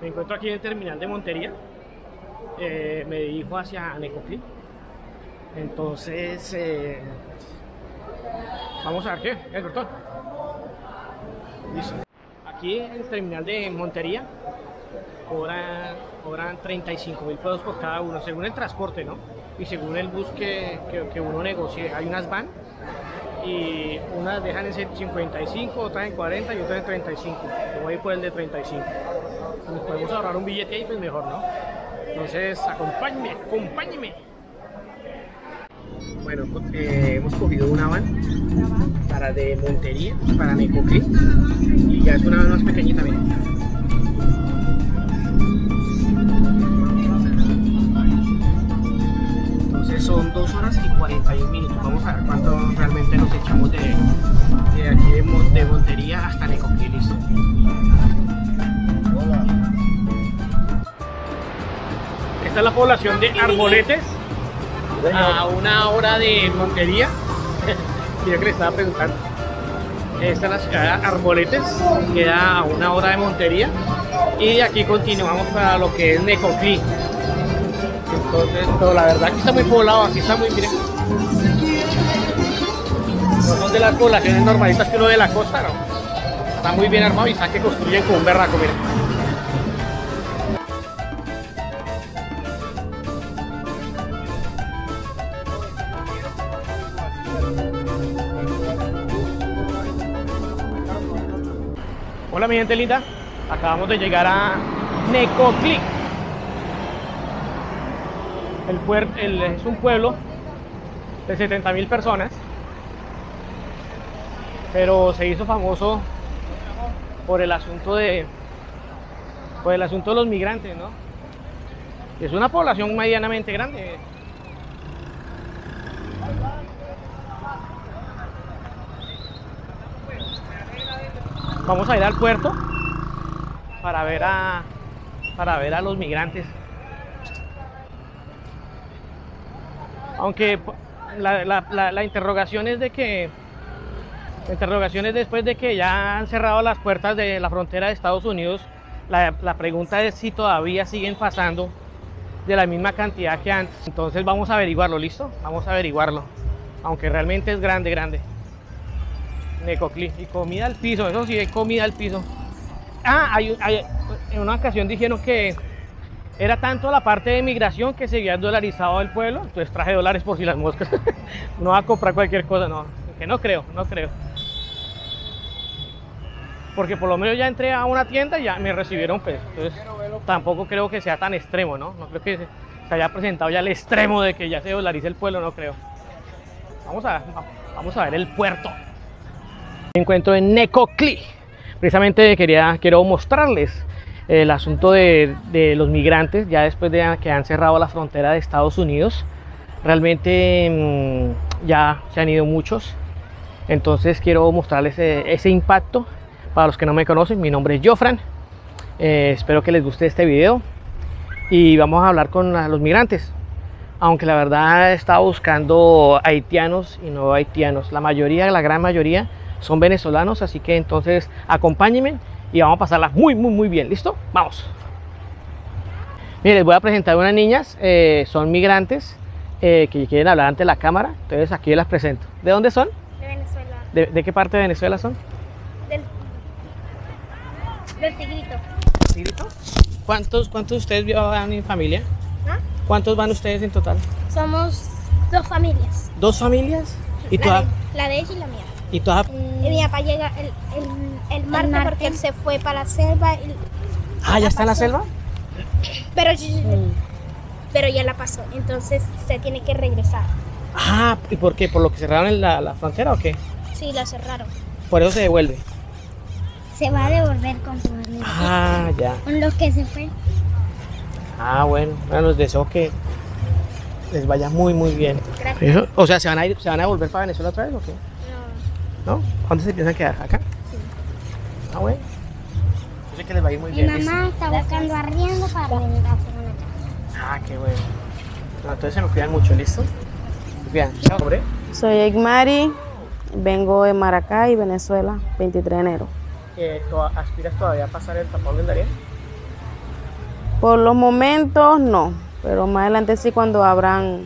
Me encuentro aquí en el terminal de Montería. Me dirijo hacia Necoclí. Entonces, vamos a ver qué, el doctor. Listo. Aquí en el terminal de Montería cobran 35.000 pesos por cada uno, según el transporte, ¿no? Y según el bus que uno negocie. Hay unas van y unas dejan en 55, otras en 40 y otras en 35. Yo voy por el de 35. Si nos podemos ahorrar un billete ahí, pues mejor, ¿no? Entonces, acompáñeme. Bueno, hemos cogido una van para de Montería, para Necoclí, y ya es una van más pequeñita, miren. Entonces son 2 horas y 41 minutos. Vamos a ver cuánto realmente nos echamos de aquí de Montería hasta Necoclí. Listo. Esta es la población de Arboletes, a 1 hora de Montería. Yo que le estaba preguntando. Esta es la ciudad de Arboletes, queda a 1 hora de Montería. Y de aquí continuamos para lo que es Necoclí. Entonces, pero la verdad aquí está muy poblado, aquí está muy, miren. No son de las poblaciones normalitas que uno de la costa, ¿no? Está muy bien armado y está que construyen con un berraco, miren. Hola mi gente linda, acabamos de llegar a Necoclí. Es un pueblo de 70.000 personas, pero se hizo famoso por el asunto de los migrantes, ¿no? Es una población medianamente grande. Vamos a ir al puerto para ver a los migrantes. Aunque la interrogación es después de que ya han cerrado las puertas de la frontera de Estados Unidos. La pregunta es si todavía siguen pasando de la misma cantidad que antes. Entonces vamos a averiguarlo, ¿listo? Vamos a averiguarlo. Aunque realmente es grande. Necoclí. Y comida al piso, eso sí, hay comida al piso. En una ocasión dijeron que era tanto la parte de migración que se había dolarizado el pueblo, entonces traje dólares por si las moscas. No va a comprar cualquier cosa, no, que no creo. Porque por lo menos ya entré a una tienda y ya me recibieron, pues, entonces tampoco creo que sea tan extremo, ¿no? No creo que se haya presentado ya el extremo de que ya se dolarice el pueblo, no creo. Vamos a ver el puerto. Me encuentro en Necoclí. Precisamente quiero mostrarles el asunto de los migrantes, ya después de que han cerrado la frontera de Estados Unidos. Realmente ya se han ido muchos. Entonces quiero mostrarles ese impacto. Para los que no me conocen, mi nombre es Jofran. Espero que les guste este video. Y vamos a hablar con los migrantes. Aunque la verdad he estado buscando haitianos y no haitianos. La gran mayoría son venezolanos, así que entonces acompáñenme y vamos a pasarla muy bien. ¿Listo? Vamos. Miren, les voy a presentar unas niñas, son migrantes que quieren hablar ante la cámara, entonces aquí las presento. ¿De dónde son? De Venezuela. ¿De qué parte de Venezuela son? Del Tigrito. ¿Tigrito? ¿Cuántos de ustedes van en familia? ¿Ah? ¿Cuántos van ustedes en total? Somos 2 familias. ¿2 familias? ¿Y la de ella y la mía. ¿Y todas? Y mi papá llega el martes porque él se fue para la selva. ¿Ya está en la selva? Pero ya la pasó, entonces se tiene que regresar. ¿Y por qué? ¿Por lo que cerraron la frontera o qué? Sí, la cerraron. Por eso se devuelve. Se va a devolver con su familia. Ya. Con los que se fue. Bueno, les deseo que les vaya muy bien. Gracias. Eso, o sea, ¿se van a volver para Venezuela otra vez o qué? No. ¿Cuándo se piensan quedar? ¿Acá? Sí. Bueno. Yo sé que les va a ir muy Mi bien. mamá está buscando arriendo para venir a hacer una casa. Qué bueno. Entonces se me cuidan mucho, ¿listo? Se cuidan. Chao, hombre. Soy Egmari, vengo de Maracay, Venezuela, 23 de enero. ¿Aspiras todavía a pasar el tapón del Darién? Por los momentos no, pero más adelante sí cuando abran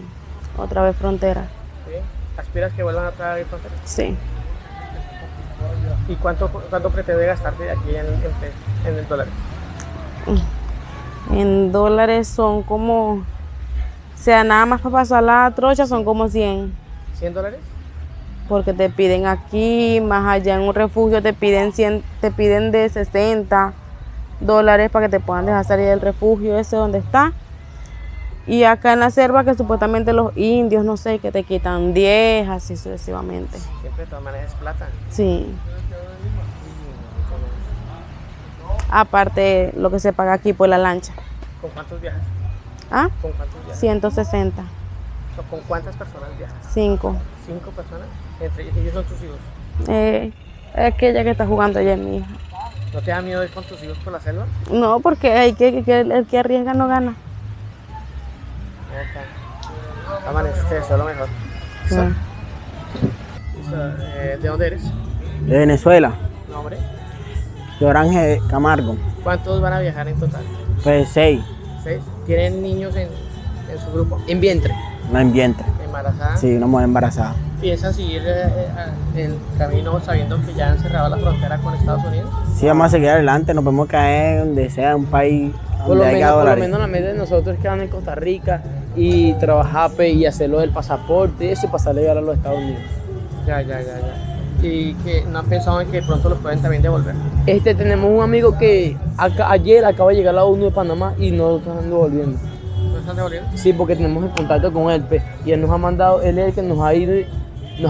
otra vez frontera. ¿Sí? ¿Aspiras que vuelvan a abrir fronteras? Sí. ¿Y cuánto pretende gastarte de aquí en dólares? En dólares son como, o sea, nada más para pasar la trocha son como 100. ¿$100? Porque te piden aquí, más allá en un refugio te piden 100, te piden de $60 para que te puedan dejar salir del refugio ese donde está. Y acá en la selva que supuestamente los indios, no sé, que te quitan 10, así sucesivamente. Siempre de todas maneras es plata. Sí. Aparte lo que se paga aquí por la lancha. ¿Con cuántos viajas? ¿Ah? ¿Con cuántos viajas? 160. ¿Con cuántas personas viajas? 5. ¿5 personas? ¿Entre ellos son tus hijos? Es que ella que está jugando allá es mi hija. ¿No te da miedo ir con tus hijos por la selva? No, porque el que arriesga no gana. Ok. Amanece, eso es lo mejor. Sí. ¿De dónde eres? De Venezuela, ¿Nombre? de Orange Camargo. ¿Cuántos van a viajar en total? Pues 6, ¿6? ¿Tienen niños en su grupo? ¿En vientre? no en vientre. ¿Embarazada? Sí, una mujer embarazada. ¿Piensan seguir el camino sabiendo que ya han cerrado la frontera con Estados Unidos? Sí, vamos a seguir adelante, nos podemos caer donde sea, un país Por donde lo haya menos dólares. la meta de nosotros es quedarnos en Costa Rica y trabajar y hacerlo del pasaporte y eso, y pasarle a llegar a los Estados Unidos. Ya. ¿Y que no han pensado en que pronto los pueden también devolver? Tenemos un amigo que ayer acaba de llegar a la ONU de Panamá y no lo están devolviendo. ¿No están devolviendo? Sí, porque tenemos el contacto con él, pues, y él nos ha mandado, él es el que nos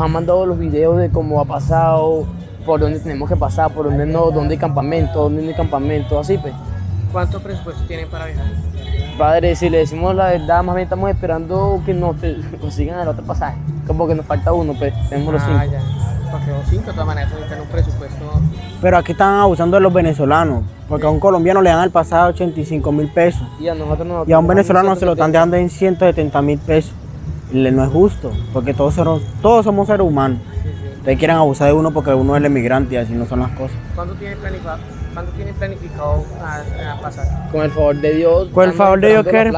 ha mandado los videos de cómo ha pasado, por dónde tenemos que pasar, por dónde no, dónde hay campamento, así pues. ¿Cuánto presupuesto tienen para viajar? Padre, si le decimos la verdad, más bien estamos esperando que nos consigan el otro pasaje, como que nos falta uno, pues, tenemos los 5. Ya. Porque los 5 de todas maneras necesitan un presupuesto. Pero aquí están abusando de los venezolanos, porque a un colombiano le dan el pasaje 85.000 pesos Y a nosotros nos y a un venezolano se lo están dejando en 170.000 pesos. Y no es justo, porque todos somos seres humanos. Ustedes quieren abusar de uno porque uno es el emigrante y así no son las cosas. ¿Cuándo tienen planificado a pasar? Con el favor de Dios. Con el favor de Dios, ¿qué?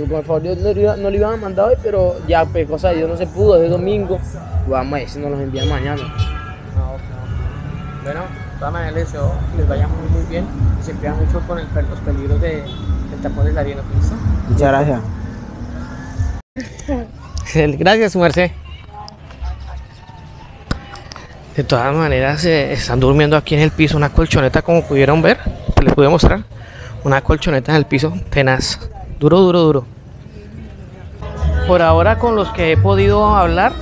Con el favor de Dios no le iban a mandar hoy, pero ya, pues, cosa de Dios no se pudo, desde domingo. Vamos a ver si nos los envían mañana. Ok. Bueno, de todas maneras les deseo que les vaya muy bien y se cuidan mucho con los peligros del tapón del Darién, ¿listo? Muchas gracias. Gracias, su merced. De todas maneras, están durmiendo aquí en el piso, una colchoneta, como pudieron ver, que les pude mostrar. Una colchoneta en el piso, tenaz, duro. Por ahora, con los que he podido hablar,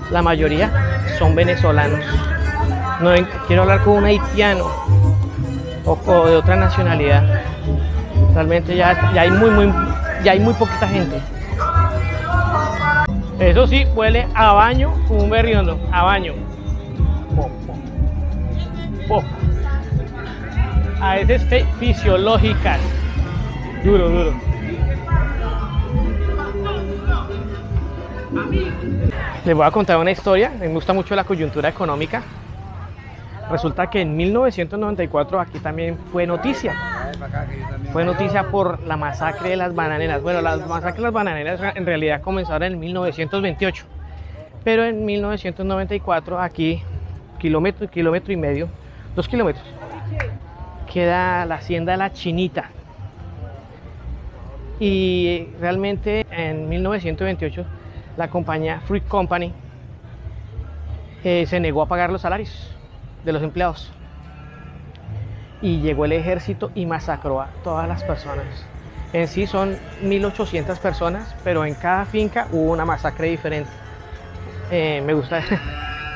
la mayoría son venezolanos. No quiero hablar con un haitiano o de otra nacionalidad. Realmente ya hay muy poquita gente. Eso sí, huele a baño como un berriondo, a baño. A veces fisiológicas. Duro. Les voy a contar una historia. Me gusta mucho la coyuntura económica. Resulta que en 1994 aquí también fue noticia. Fue noticia por la masacre de las bananeras. Bueno, las masacres de las bananeras en realidad comenzaron en 1928. Pero en 1994 aquí, kilómetro y medio, 2 kilómetros, queda la hacienda La Chinita. Y realmente en 1928 la compañía Fruit Company se negó a pagar los salarios de los empleados. Y llegó el ejército y masacró a todas las personas. En sí son 1800 personas, pero en cada finca hubo una masacre diferente. Me gusta,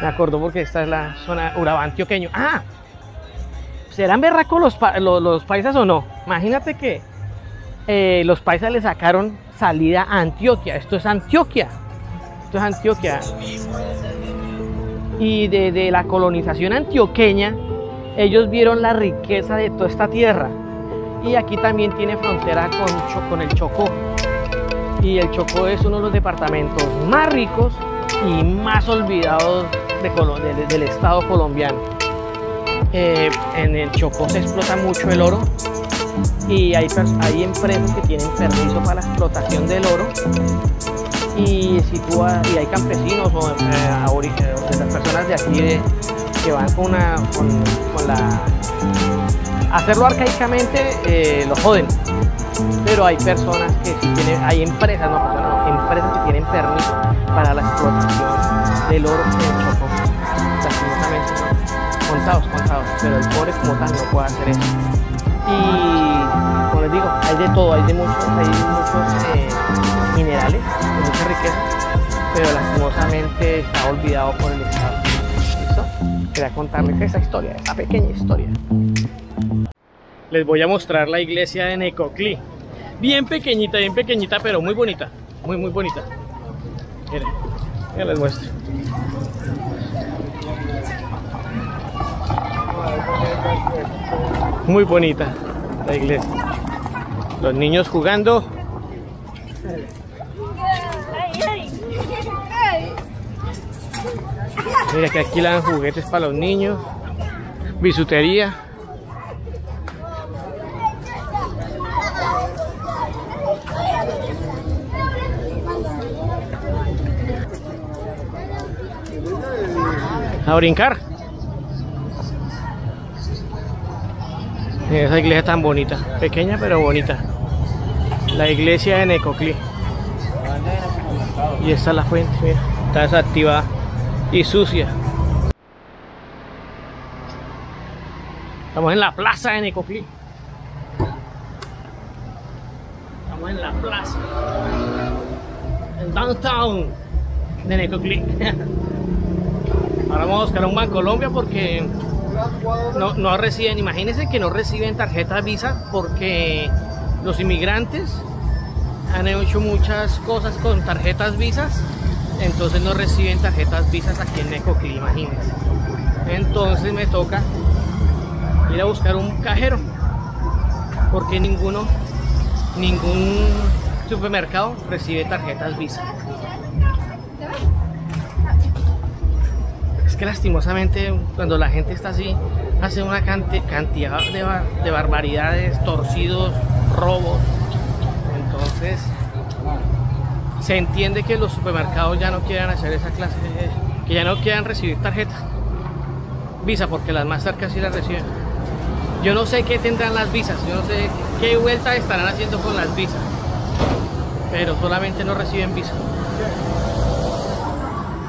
me acordó porque esta es la zona Urabá antioqueño. ¡Ah! ¿Serán berracos los paisas o no? Imagínate que los paisas le sacaron salida a Antioquia. Esto es Antioquia. Y de la colonización antioqueña, ellos vieron la riqueza de toda esta tierra. Y aquí también tiene frontera con el Chocó. Y el Chocó es uno de los departamentos más ricos y más olvidados del estado colombiano. En el Chocó se explota mucho el oro y hay empresas que tienen permiso para la explotación del oro, y hay campesinos o las personas de aquí que van con hacerlo arcaicamente, lo joden. Pero hay personas que sí tienen, hay empresas, no personas, no, empresas que tienen permiso para la explotación del oro en el Chocó. Lastimosamente, ¿no? Contados, pero el pobre como tal no puede hacer eso. Y como les digo, hay de todo, hay muchos minerales, de mucha riqueza, pero lastimosamente está olvidado por el Estado. ¿Listo? Quería contarles esa historia, esa pequeña historia. Les voy a mostrar la iglesia de Necoclí. Bien pequeñita, pero muy bonita. Muy bonita. Miren, ya les muestro. Muy bonita la iglesia. Los niños jugando. Mira que aquí dan juguetes para los niños. Bisutería. A brincar. Esa iglesia tan bonita, pequeña pero bonita. La iglesia de Necoclí. Y esta es la fuente, mira, está desactivada y sucia. Estamos en la plaza de Necoclí. Estamos en la plaza, en downtown de Necoclí. Ahora vamos a buscar un Bancolombia porque no reciben, imagínense que no reciben tarjetas Visa porque los inmigrantes han hecho muchas cosas con tarjetas Visas, entonces no reciben tarjetas Visas aquí en Necoclí, imagínense. Entonces me toca ir a buscar un cajero porque ningún supermercado recibe tarjetas Visa. Es que lastimosamente cuando la gente está así hace una cantidad de barbaridades, torcidos, robos. Entonces se entiende que los supermercados ya no quieran hacer esa clase que ya no quieran recibir tarjetas Visa porque las más cercas sí las reciben. Yo no sé qué tendrán las Visas, yo no sé qué vuelta estarán haciendo con las Visas, pero solamente no reciben Visa.